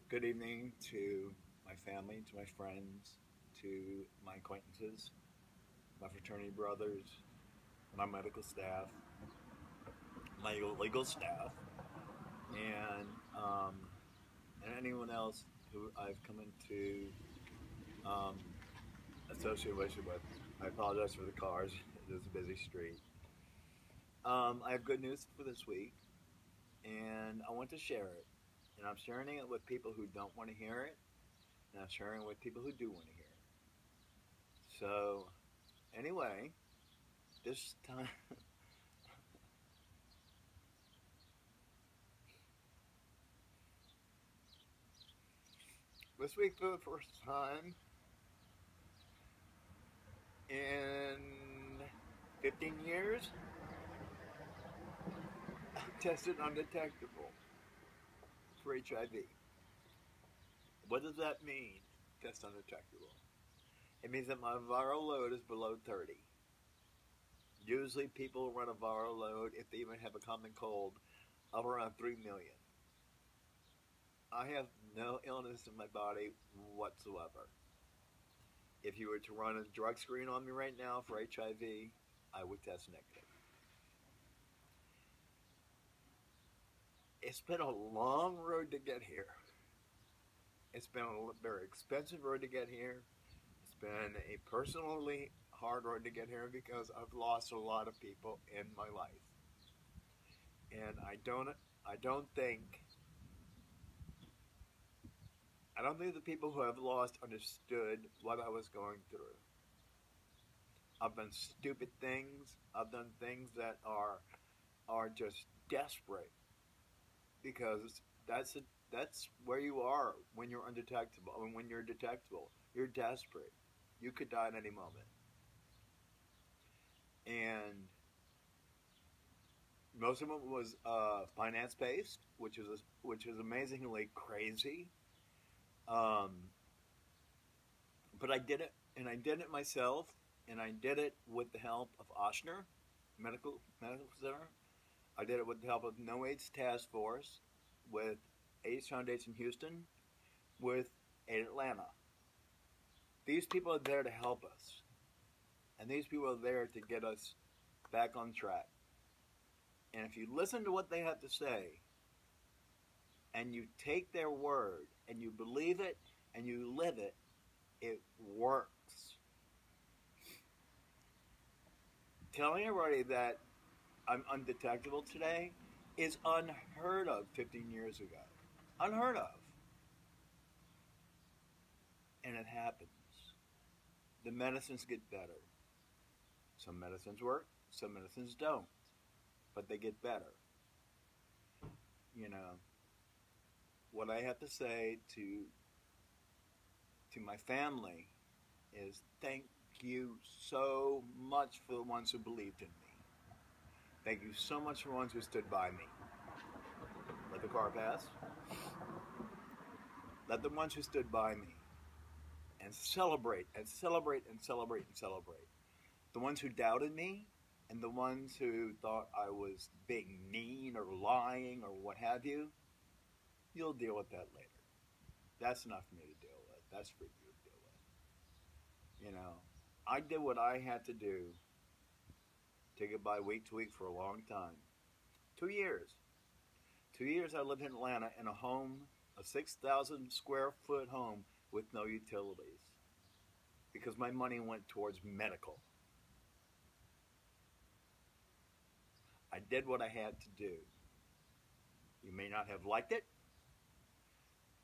Good evening to my family, to my friends, to my acquaintances, my fraternity brothers, my medical staff, my legal staff, and um, and anyone else who I've come into um, association with. I apologize for the cars. It is a busy street. I have good news for this week, and I want to share it. And I'm sharing it with people who don't want to hear it, and I'm sharing it with people who do want to hear it. So, anyway, this time, this week for the first time in 15 years, I'm tested undetectable for HIV. What does that mean, test undetectable? It means that my viral load is below 30. Usually people run a viral load, if they even have a common cold, of around 3 million. I have no illness in my body whatsoever. If you were to run a drug screen on me right now for HIV, I would test negative. It's been a long road to get here. It's been a very expensive road to get here. It's been a personally hard road to get here because I've lost a lot of people in my life. And I don't think I don't think the people who have lost understood what I was going through. I've done stupid things. I've done things that are just desperate because that's where you are when you're undetectable. I mean, when you're detectable, you're desperate. You could die at any moment, and most of it was finance based, which is amazingly crazy. Um, but I did it, and I did it myself, and I did it with the help of Oshner Medical Center. I did it with the help of No AIDS Task Force, with AIDS Foundation Houston, with Aid Atlanta. These people are there to help us, and these people are there to get us back on track. And if you listen to what they have to say, and you take their word, and you believe it, and you live it, it works. Telling everybody that I'm undetectable today is unheard of 15 years ago. Unheard of. And it happens. The medicines get better. Some medicines work, some medicines don't. But they get better. You know, what I have to say to my family is thank you so much for the ones who believed in me. Thank you so much for the ones who stood by me. Let the car pass. Let the ones who stood by me and celebrate and celebrate and celebrate and celebrate. The ones who doubted me and the ones who thought I was being mean or lying or what have you, you'll deal with that later. That's not for me to deal with. That's for you to deal with. You know, I did what I had to do to get by week to week for a long time. 2 years. 2 years I lived in Atlanta in a home, a 6,000 square foot home with no utilities because my money went towards medical. I did what I had to do. You may not have liked it,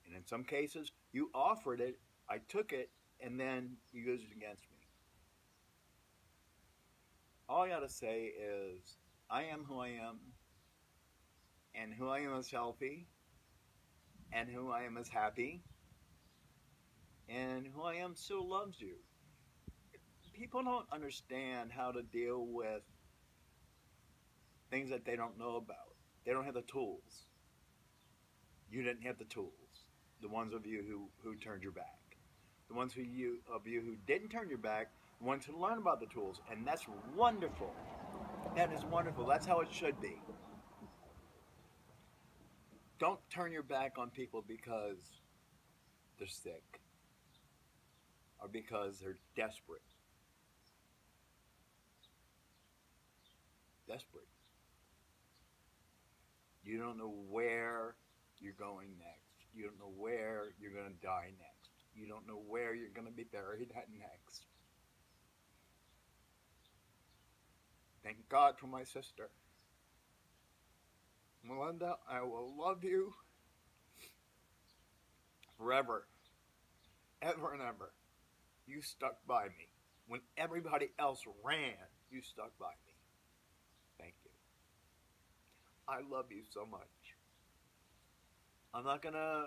and in some cases, you offered it, I took it, and then you used it against me. All I gotta say is, I am who I am, and who I am is healthy, and who I am is happy, and who I am still loves you. People don't understand how to deal with things that they don't know about. They don't have the tools. You didn't have the tools. The ones of you who turned your back. The ones of you who didn't turn your back want to learn about the tools. And that's wonderful. That is wonderful. That's how it should be. Don't turn your back on people because they're sick or because they're desperate. Desperate. You don't know where you're going next. You don't know where you're going to die next. You don't know where you're going to be buried at next. Thank God for my sister. Melinda, I will love you forever, ever and ever. You stuck by me. When everybody else ran, you stuck by me. Thank you. I love you so much. I'm not going to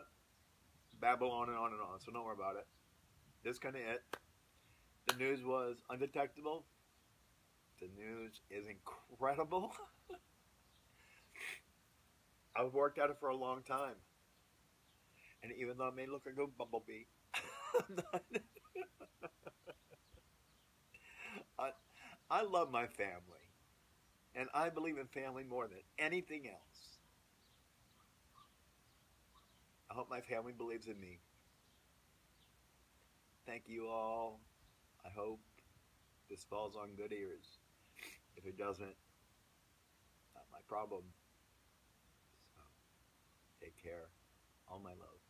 babble on and on and on, so don't worry about it. This is kind of it. The news was undetectable. The news is incredible. I've worked at it for a long time. And even though it may look like a bumblebee, I, I love my family. And I believe in family more than anything else. I hope my family believes in me. Thank you all. I hope this falls on good ears. If it doesn't, not my problem. So, take care. All my love.